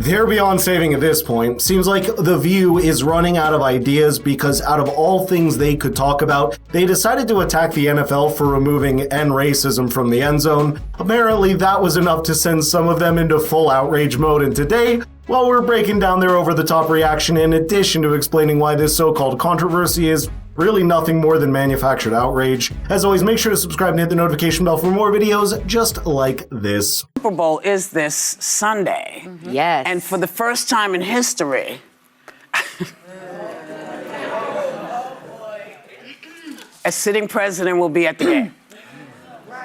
They're beyond saving at this point. Seems like The View is running out of ideas because out of all things they could talk about, they decided to attack the NFL for removing end racism from the end zone. Apparently that was enough to send some of them into full outrage mode, and today, well, we're breaking down their over-the-top reaction in addition to explaining why this so-called controversy is really nothing more than manufactured outrage. As always, make sure to subscribe and hit the notification bell for more videos just like this. Super Bowl is this Sunday. Mm-hmm. Yes. And for the first time in history, a sitting president will be at the game.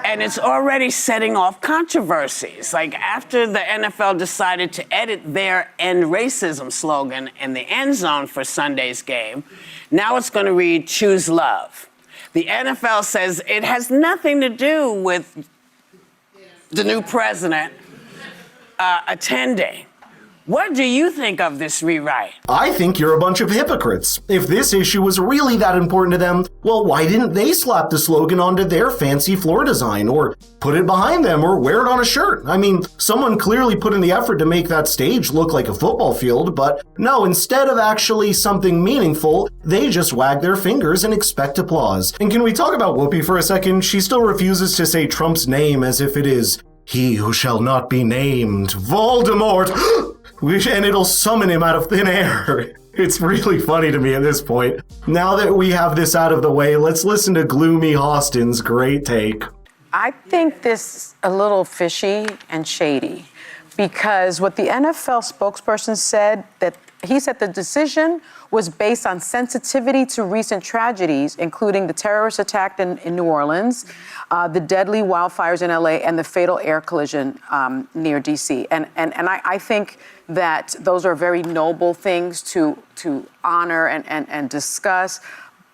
And it's already setting off controversies. Like after the NFL decided to edit their end racism slogan in the end zone for Sunday's game, now it's going to read choose love. The NFL says it has nothing to do with the new president attending. What do you think of this rewrite? I think you're a bunch of hypocrites. If this issue was really that important to them, well, why didn't they slap the slogan onto their fancy floor design, or put it behind them, or wear it on a shirt? I mean, someone clearly put in the effort to make that stage look like a football field, but no, instead of actually something meaningful, they just wag their fingers and expect applause. And can we talk about Whoopi for a second? She still refuses to say Trump's name as if it is he who shall not be named, Voldemort. And it'll summon him out of thin air. It's really funny to me at this point. Now that we have this out of the way, let's listen to Gloomy Hostin's great take. I think this is a little fishy and shady because what the NFL spokesperson said, that he said the decision was based on sensitivity to recent tragedies, including the terrorist attack in New Orleans, the deadly wildfires in LA, and the fatal air collision near DC. And I think that those are very noble things to honor and discuss,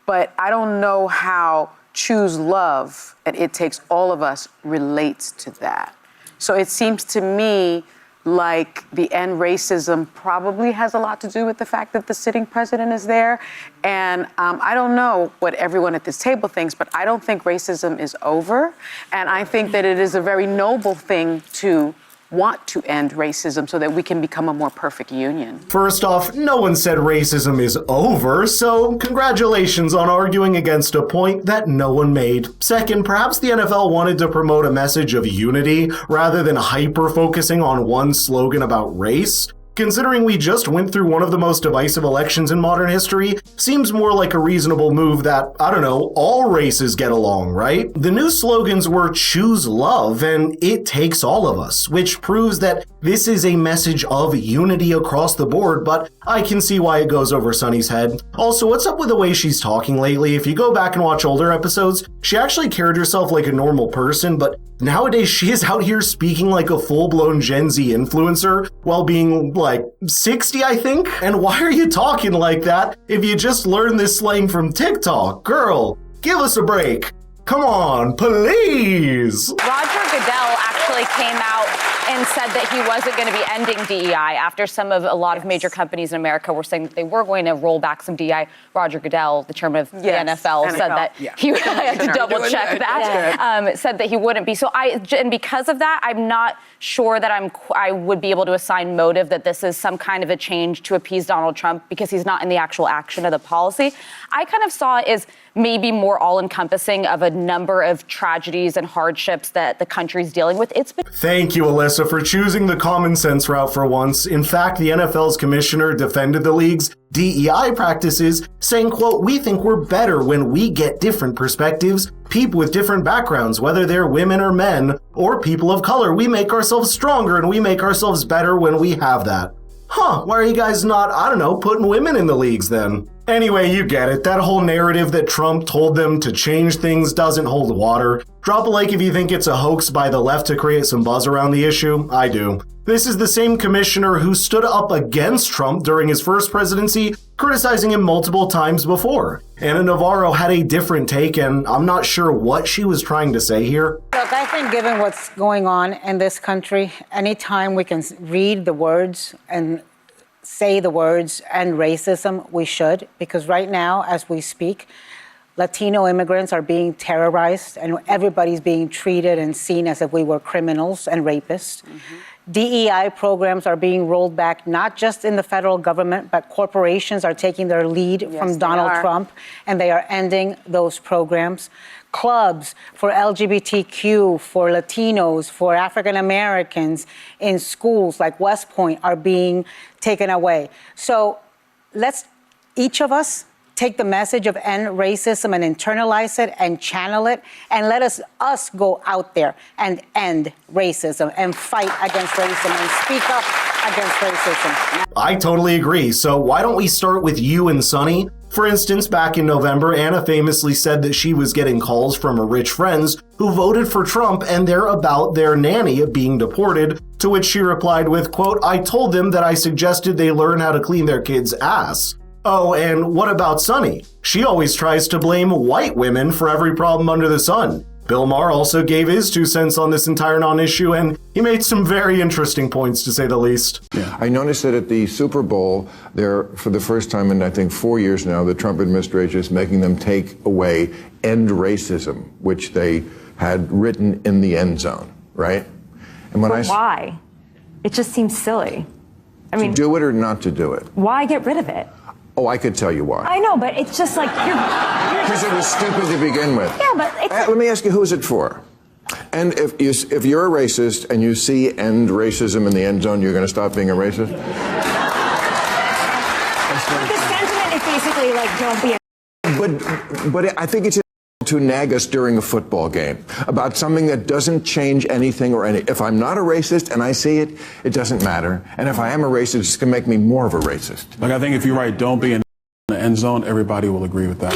but I don't know how choose love, and it takes all of us, relates to that. So it seems to me like the end racism probably has a lot to do with the fact that the sitting president is there. And I don't know what everyone at this table thinks, but I don't think racism is over. And I think that it is a very noble thing to want to end racism so that we can become a more perfect union. First off, no one said racism is over, so congratulations on arguing against a point that no one made. Second, perhaps the NFL wanted to promote a message of unity rather than hyper-focusing on one slogan about race. Considering we just went through one of the most divisive elections in modern history, seems more like a reasonable move that, I don't know, all races get along, right? The new slogans were choose love and it takes all of us, which proves that this is a message of unity across the board, but I can see why it goes over Sunny's head. Also, what's up with the way she's talking lately? If you go back and watch older episodes, she actually carried herself like a normal person, but nowadays she is out here speaking like a full-blown Gen Z influencer while being like 60, I think? And why are you talking like that if you just learned this slang from TikTok? Girl, give us a break. Come on, please. Roger Goodell actually came out and said that he wasn't going to be ending DEI after a lot of major companies in America were saying that they were going to roll back some DEI. Roger Goodell, the chairman of the NFL, said that he I had to double check that. Said that he wouldn't be. And because of that, I'm not sure that I would be able to assign motive that this is some kind of a change to appease Donald Trump because he's not in the actual action of the policy. I kind of saw it as maybe more all-encompassing of a number of tragedies and hardships that the country's dealing with. Thank you, Alyssa, for choosing the common sense route for once. In fact, the NFL's commissioner defended the league's DEI practices, saying, quote, "We think we're better when we get different perspectives, people with different backgrounds, whether they're women or men, or people of color. We make ourselves stronger and we make ourselves better when we have that." Huh, why are you guys not, I don't know, putting women in the leagues then? Anyway, you get it. That whole narrative that Trump told them to change things doesn't hold water. Drop a like if you think it's a hoax by the left to create some buzz around the issue. I do. This is the same commissioner who stood up against Trump during his first presidency, criticizing him multiple times before. Anna Navarro had a different take, and I'm not sure what she was trying to say here. Look, I think given what's going on in this country, anytime we can read the words and say the words "and racism," we should, because right now, as we speak, Latino immigrants are being terrorized and everybody's being treated and seen as if we were criminals and rapists. Mm-hmm. DEI programs are being rolled back, not just in the federal government, but corporations are taking their lead from Donald Trump, and they are ending those programs. Clubs for LGBTQ, for Latinos, for African Americans in schools like West Point are being taken away. So let's, each of us, take the message of end racism and internalize it and channel it, and let us go out there and end racism and fight against racism and speak up against racism. I totally agree. So why don't we start with you and Sunny? For instance, back in November, Anna famously said that she was getting calls from her rich friends who voted for Trump and they're about their nanny being deported, to which she replied with, quote, "I told them that I suggested they learn how to clean their kid's ass." Oh, and what about Sunny? She always tries to blame white women for every problem under the sun. Bill Maher also gave his 2 cents on this entire non-issue, and he made some very interesting points, to say the least. Yeah. I noticed that at the Super Bowl, there, for the first time in, I think, 4 years now, the Trump administration is making them take away "end racism," which they had written in the end zone, right? And when why? It just seems silly. I mean, to do it or not to do it? Why get rid of it? Oh, I could tell you why. I know, but it's just like you're because it was stupid to begin with. Yeah, but it's let me ask you, who is it for? And if you're a racist and you see "end racism" in the end zone, you're going to stop being a racist? the sentiment is basically like, don't be a... But I think it's to nag us during a football game about something that doesn't change anything or any. If I'm not a racist and I see it, it doesn't matter. And if I am a racist, it's going to make me more of a racist. Like, I think if you write "don't be in the end zone," everybody will agree with that.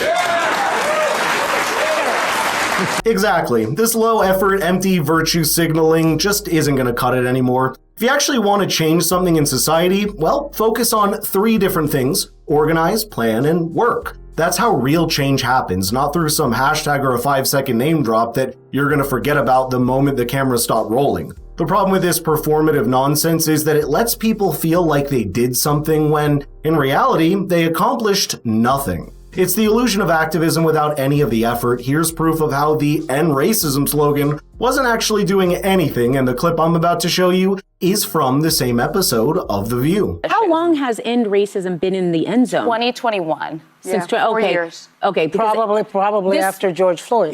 Exactly. This low-effort, empty virtue signaling just isn't going to cut it anymore. If you actually want to change something in society, well, focus on 3 different things: organize, plan, and work. That's how real change happens, not through some hashtag or a 5-second name drop that you're going to forget about the moment the cameras stop rolling. The problem with this performative nonsense is that it lets people feel like they did something when, in reality, they accomplished nothing. It's the illusion of activism without any of the effort. Here's proof of how the "end racism" slogan wasn't actually doing anything, and the clip I'm about to show you is from the same episode of The View. How long has end racism been in the end zone? 2021. Since 4 years. Okay, Probably this- after George Floyd.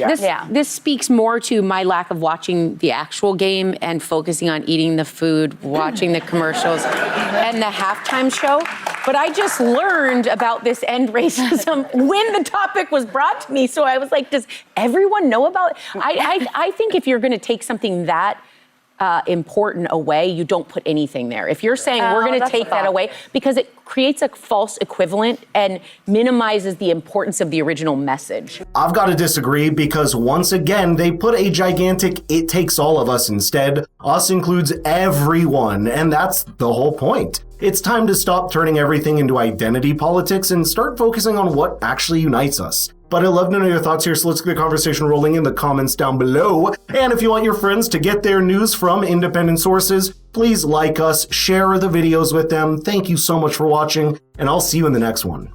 This speaks more to my lack of watching the actual game and focusing on eating the food, watching the commercials, and the halftime show. But I just learned about this end racism when the topic was brought to me. So I was like, does everyone know about it? I think if you're going to take something that important away, you don't put anything there. If you're saying we're going to take that away, because it creates a false equivalent and minimizes the importance of the original message. I've got to disagree because once again, they put a gigantic "it takes all of us" instead. Us includes everyone, and that's the whole point. It's time to stop turning everything into identity politics and start focusing on what actually unites us. But I'd love to know your thoughts here, so let's get the conversation rolling in the comments down below. And if you want your friends to get their news from independent sources, please like us, share the videos with them. Thank you so much for watching, and I'll see you in the next one.